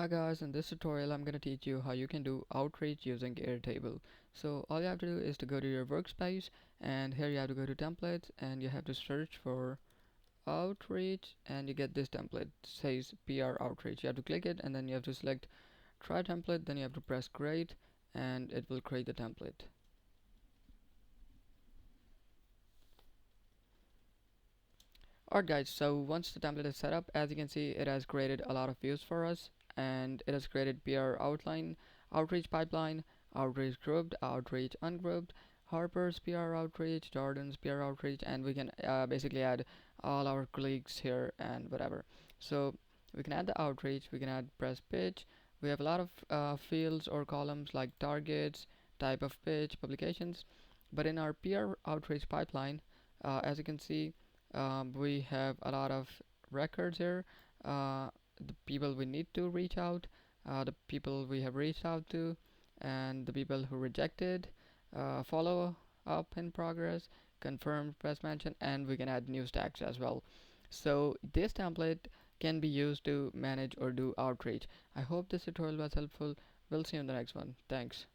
Hi guys, in this tutorial I'm going to teach you how you can do outreach using Airtable. So all you have to do is to go to your workspace, and here you have to go to templates and you have to search for outreach, and you get this template. It says PR outreach. You have to click it and then you have to select try template, then you have to press create and it will create the template. Alright guys, so once the template is set up, as you can see, it has created a lot of views for us, and it has created PR outline, outreach pipeline, outreach grouped, outreach ungrouped, Harper's PR outreach, Jordan's PR outreach, and we can basically add all our colleagues here and whatever. So we can add the outreach, we can add press pitch. We have a lot of fields or columns like targets, type of pitch, publications. But in our PR outreach pipeline, as you can see, we have a lot of records here, the people we need to reach out, the people we have reached out to, and the people who rejected, follow up in progress, confirmed press mention, and we can add news tags as well. So this template can be used to manage or do outreach. I hope this tutorial was helpful. We'll see you in the next one. Thanks.